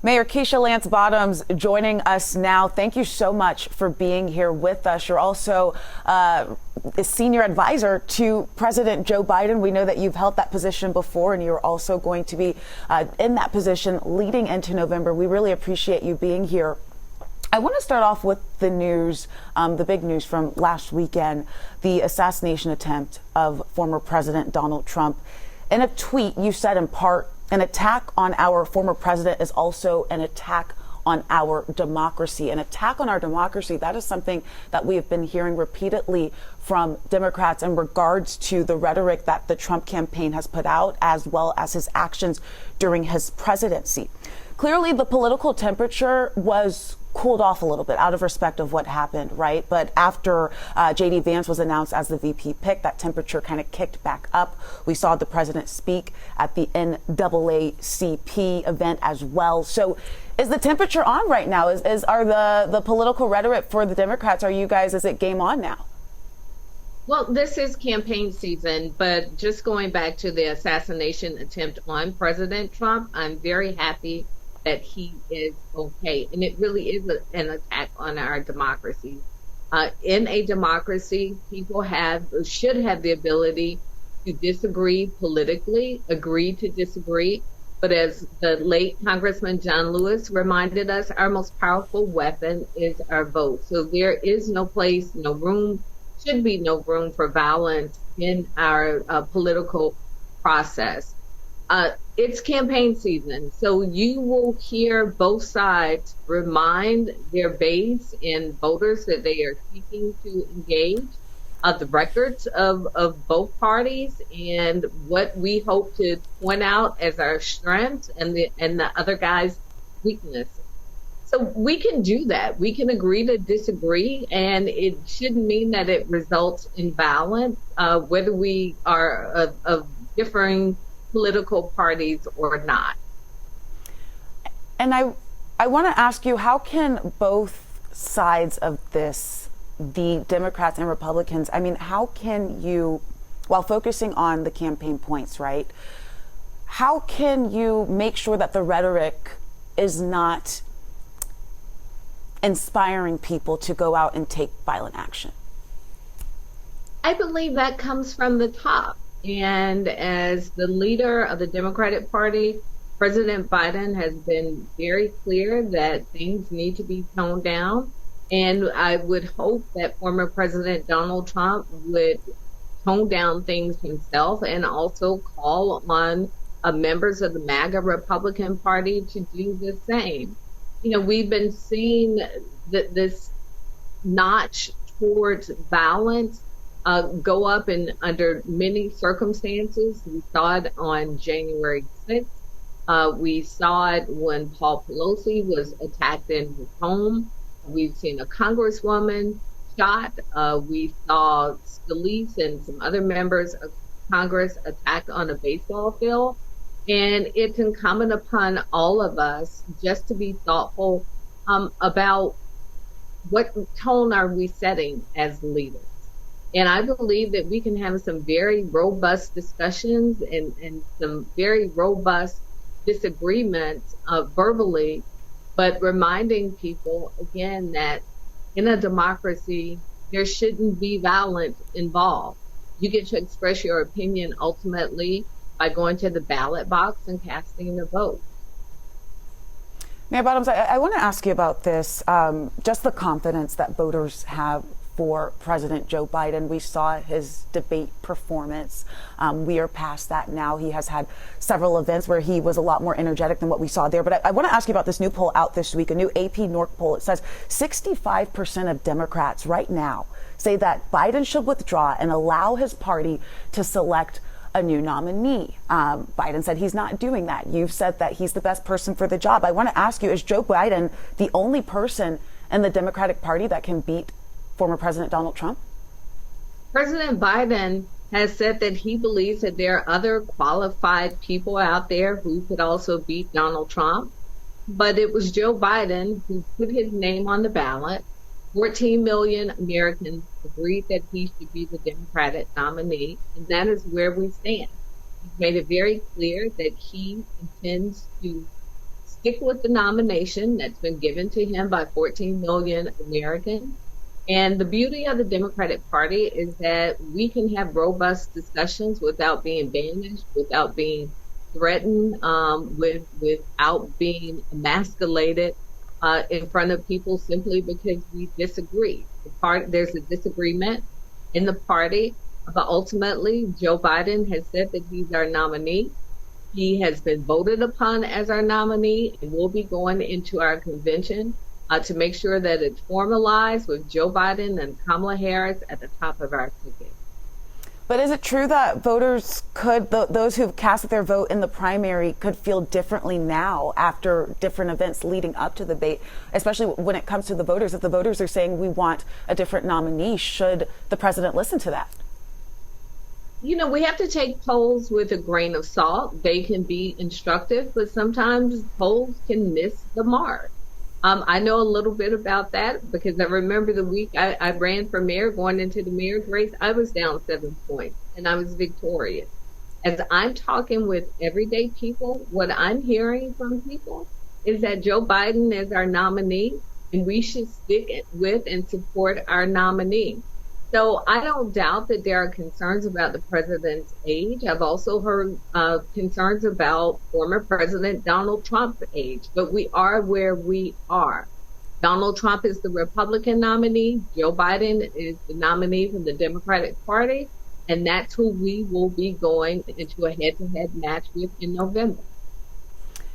Mayor Keisha Lance Bottoms joining us now. Thank you so much for being here with us. You're also a senior advisor to President Joe Biden. We know that you've held that position before, and you're also going to be in that position leading into November. We really appreciate you being here. I want to start off with the news, the big news from last weekend, the assassination attempt of former President Donald Trump. In a tweet, you said in part, an attack on our former president is also an attack on our democracy. An attack on our democracy, that is something that we have been hearing repeatedly from Democrats in regards to the rhetoric that the Trump campaign has put out, as well as his actions during his presidency. Clearly, the political temperature was cooled off a little bit out of respect of what happened, right? But after J.D. Vance was announced as the VP pick, that temperature kind of kicked back up. We saw the president speak at the NAACP event as well. So is the temperature on right now? Are the political rhetoric for the Democrats, is it game on now? Well, this is campaign season, but just going back to the assassination attempt on President Trump, I'm very happy that he is okay. And it really is an attack on our democracy. In a democracy, people should have the ability to disagree politically, agree to disagree. But as the late Congressman John Lewis reminded us, our most powerful weapon is our vote. So there is no place, no room, should be no room for violence in our political process. It's campaign season, so you will hear both sides remind their base and voters that they are seeking to engage the records of both parties and what we hope to point out as our strengths and the other guy's weaknesses. So we can do that. We can agree to disagree, and it shouldn't mean that it results in violence, whether we are of differing political parties or not. And I want to ask you, how can both sides of this, the Democrats and Republicans, how can you, while focusing on the campaign points, right, how can you make sure that the rhetoric is not inspiring people to go out and take violent action? I believe that comes from the top. And as the leader of the Democratic Party, President Biden has been very clear that things need to be toned down. And I would hope that former President Donald Trump would tone down things himself and also call on members of the MAGA Republican Party to do the same. You know, we've been seeing this notch towards violence go up under many circumstances. We saw it on January 6th. We saw it when Paul Pelosi was attacked in his home. We've seen a congresswoman shot. We saw Scalise and some other members of Congress attacked on a baseball field. And it's incumbent upon all of us just to be thoughtful about what tone are we setting as leaders. And I believe that we can have some very robust discussions and some very robust disagreements verbally, but reminding people, again, that in a democracy, there shouldn't be violence involved. You get to express your opinion ultimately by going to the ballot box and casting a vote. Mayor Bottoms, I want to ask you about this, just the confidence that voters have for President Joe Biden. We saw his debate performance. We are past that now. He has had several events where he was a lot more energetic than what we saw there. But I want to ask you about this new poll out this week, a new AP North poll. It says 65% of Democrats right now say that Biden should withdraw and allow his party to select a new nominee. Biden said he's not doing that. You've said that he's the best person for the job. I want to ask you, is Joe Biden the only person in the Democratic Party that can beat former President Donald Trump? President Biden has said that he believes that there are other qualified people out there who could also beat Donald Trump. But it was Joe Biden who put his name on the ballot. 14 million Americans agreed that he should be the Democratic nominee, and that is where we stand. He's made it very clear that he intends to stick with the nomination that's been given to him by 14 million Americans. And the beauty of the Democratic Party is that we can have robust discussions without being banished, without being threatened, without being emasculated in front of people simply because we disagree. There's a disagreement in the party, but ultimately Joe Biden has said that he's our nominee. He has been voted upon as our nominee, and we'll be going into our convention to make sure that it's formalized with Joe Biden and Kamala Harris at the top of our ticket. But is it true that voters could, those who've cast their vote in the primary, could feel differently now after different events leading up to the debate, especially when it comes to the voters? If the voters are saying we want a different nominee, should the president listen to that? You know, we have to take polls with a grain of salt. They can be instructive, but sometimes polls can miss the mark. I know a little bit about that because I remember the week I ran for mayor, going into the mayor's race, I was down 7 points and I was victorious. As I'm talking with everyday people, what I'm hearing from people is that Joe Biden is our nominee and we should stick with and support our nominee. So I don't doubt that there are concerns about the president's age. I've also heard concerns about former President Donald Trump's age, but we are where we are. Donald Trump is the Republican nominee. Joe Biden is the nominee from the Democratic Party, and that's who we will be going into a head-to-head match with in November.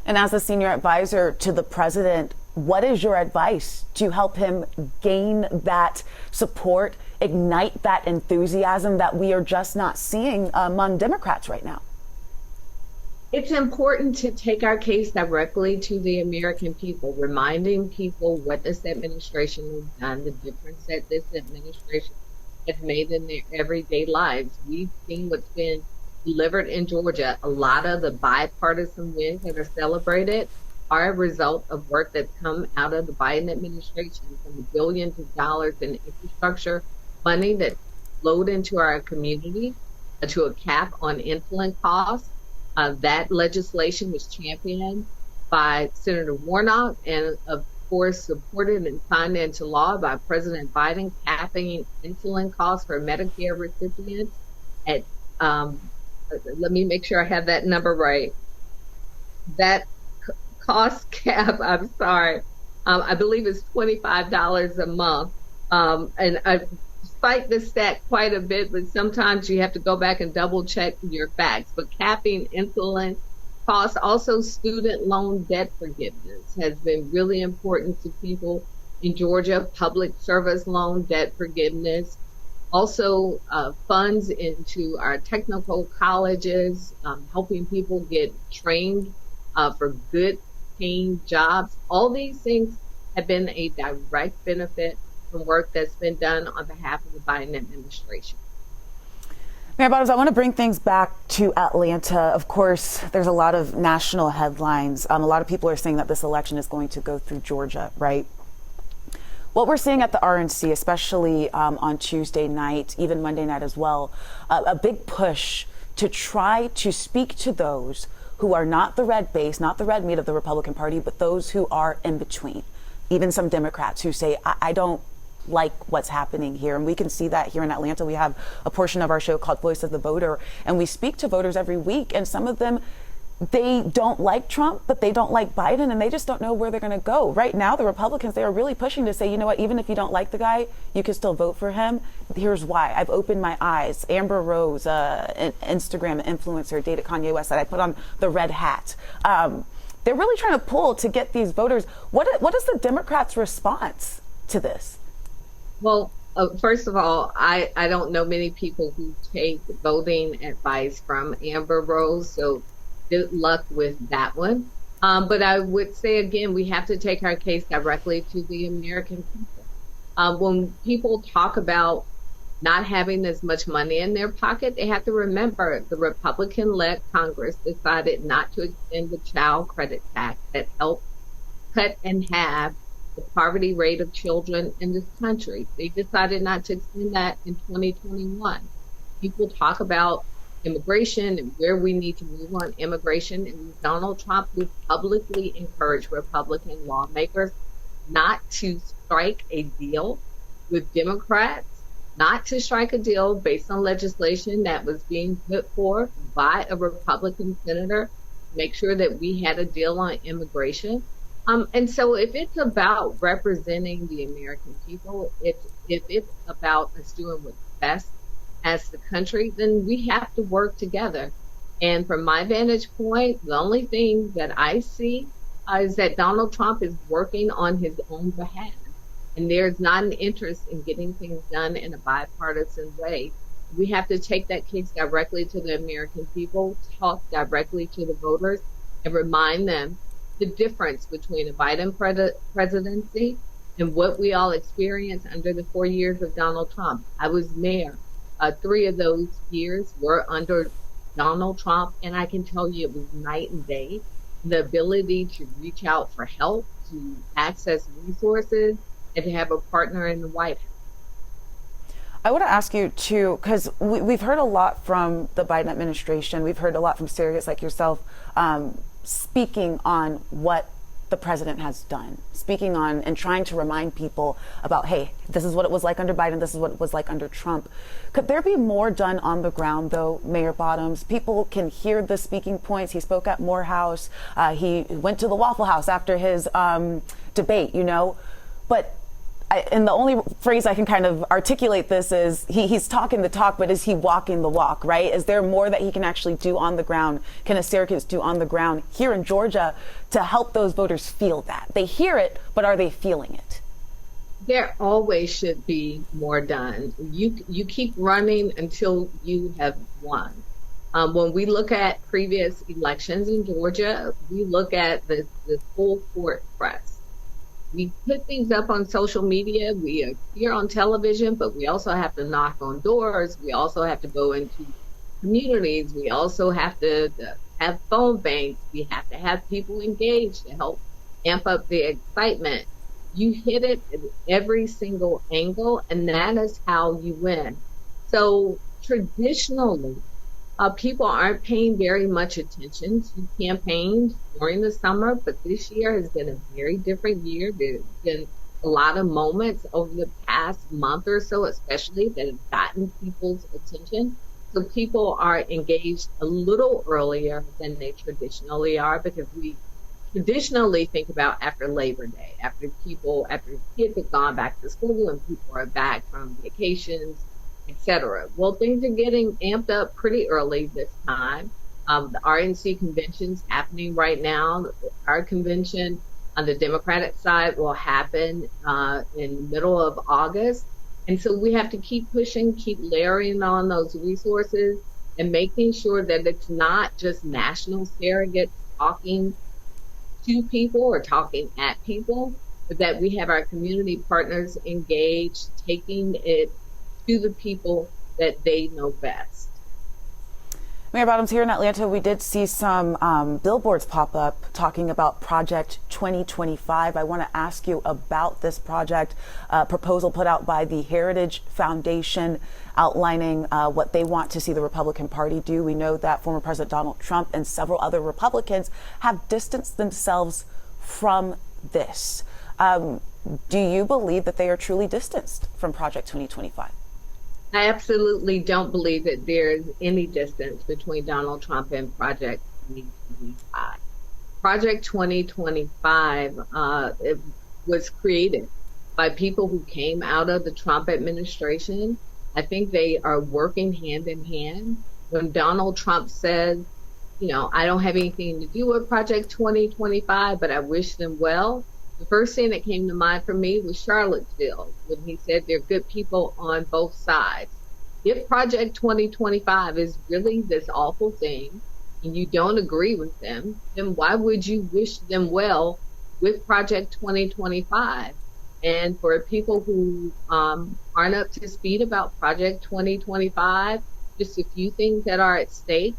And as a senior advisor to the president, what is your advice to help him gain that support, ignite that enthusiasm that we are just not seeing among Democrats right now? It's important to take our case directly to the American people, reminding people what this administration has done, the difference that this administration has made in their everyday lives. We've seen what's been delivered in Georgia. A lot of the bipartisan wins that are celebrated are a result of work that's come out of the Biden administration, from the billions of dollars in infrastructure money that flowed into our community, to a cap on insulin costs. That legislation was championed by Senator Warnock and, of course, supported and signed into law by President Biden, capping insulin costs for Medicare recipients at, let me make sure I have that number right. That cost cap, I'm sorry, I believe it's $25 a month. And I cite this stat quite a bit, but sometimes you have to go back and double check your facts. But capping insulin costs, also student loan debt forgiveness has been really important to people in Georgia, public service loan debt forgiveness. Also, funds into our technical colleges, helping people get trained for good paying jobs. All these things have been a direct benefit from work that's been done on behalf of the Biden administration. Mayor Bottoms, I want to bring things back to Atlanta. Of course, there's a lot of national headlines. A lot of people are saying that this election is going to go through Georgia, right? What we're seeing at the RNC, especially on Tuesday night, even Monday night as well, a big push to try to speak to those who are not the red base, not the red meat of the Republican Party, but those who are in between. Even some Democrats who say, I don't like what's happening here. And we can see that here in Atlanta. We have a portion of our show called Voice of the Voter, and we speak to voters every week. And some of them, they don't like Trump, but they don't like Biden, and they just don't know where they're going to go. Right now, the Republicans, they are really pushing to say, you know what, even if you don't like the guy, you can still vote for him. Here's why. I've opened my eyes. Amber Rose, an Instagram influencer, dated Kanye West, that I put on the red hat. They're really trying to pull to get these voters. What is the Democrats' response to this? Well, first of all, I don't know many people who take voting advice from Amber Rose, so good luck with that one. But I would say, again, we have to take our case directly to the American people. When people talk about not having as much money in their pocket, they have to remember the Republican-led Congress decided not to extend the child credit tax that helped cut in half the poverty rate of children in this country. They decided not to extend that in 2021. People talk about immigration and where we need to move on immigration. And Donald Trump would publicly encourage Republican lawmakers not to strike a deal with Democrats, not to strike a deal based on legislation that was being put forth by a Republican senator, make sure that we had a deal on immigration. And so if it's about representing the American people, if it's about us doing what's best as the country, then we have to work together. And from my vantage point, the only thing that I see is that Donald Trump is working on his own behalf. And there's not an interest in getting things done in a bipartisan way. We have to take that case directly to the American people, talk directly to the voters, and remind them the difference between a Biden presidency and what we all experienced under the 4 years of Donald Trump. I was mayor. 3 of those years were under Donald Trump, and I can tell you it was night and day. The ability to reach out for help, to access resources, and to have a partner in the White House. I want to ask you too, because we've heard a lot from the Biden administration. We've heard a lot from surrogates like yourself speaking on what the president has done, speaking on and trying to remind people about, hey, this is what it was like under Biden, this is what it was like under Trump. Could there be more done on the ground, though, Mayor Bottoms? People can hear the speaking points. He spoke at Morehouse. He went to the Waffle House after his debate, but and the only phrase I can kind of articulate this is he's talking the talk, but is he walking the walk, right? Is there more that he can actually do on the ground? Can a surrogate do on the ground here in Georgia to help those voters feel that? They hear it, but are they feeling it? There always should be more done. You keep running until you have won. When we look at previous elections in Georgia, we look at the full court press. We put things up on social media. We are here on television, but we also have to knock on doors. We also have to go into communities. We also have to have phone banks. We have to have people engaged to help amp up the excitement. You hit it at every single angle, and that is how you win. So traditionally, people aren't paying very much attention to campaigns during the summer, but this year has been a very different year. There's been a lot of moments over the past month or so, especially, that have gotten people's attention. So people are engaged a little earlier than they traditionally are, because we traditionally think about after Labor Day, after kids have gone back to school and people are back from vacations, etc. Well, things are getting amped up pretty early this time. The RNC convention's happening right now. Our convention on the Democratic side will happen in the middle of August. And so we have to keep pushing, keep layering on those resources, and making sure that it's not just national surrogates talking to people or talking at people, but that we have our community partners engaged, taking it to the people that they know best. Mayor Bottoms, here in Atlanta, we did see some billboards pop up talking about Project 2025. I want to ask you about this project proposal put out by the Heritage Foundation, outlining what they want to see the Republican Party do. We know that former President Donald Trump and several other Republicans have distanced themselves from this. Do you believe that they are truly distanced from Project 2025? I absolutely don't believe that there's any distance between Donald Trump and Project 2025. Project 2025 it was created by people who came out of the Trump administration. I think they are working hand in hand. When Donald Trump says, I don't have anything to do with Project 2025, but I wish them well, the first thing that came to mind for me was Charlottesville, when he said there are good people on both sides. If Project 2025 is really this awful thing, and you don't agree with them, then why would you wish them well with Project 2025? And for people who aren't up to speed about Project 2025, just a few things that are at stake.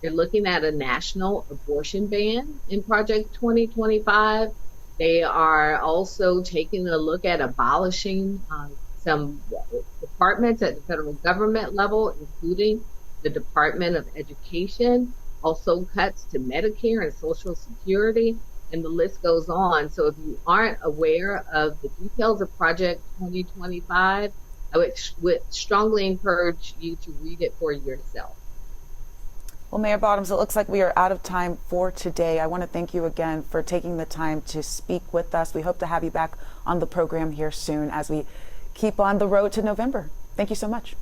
You're looking at a national abortion ban in Project 2025. They are also taking a look at abolishing some departments at the federal government level, including The Department of Education also cuts to Medicare and Social Security, and the list goes on. So if you aren't aware of the details of Project 2025, I would strongly encourage you to read it for yourself. Well, Mayor Bottoms, it looks like we are out of time for today. I want to thank you again for taking the time to speak with us. We hope to have you back on the program here soon as we keep on the road to November. Thank you so much.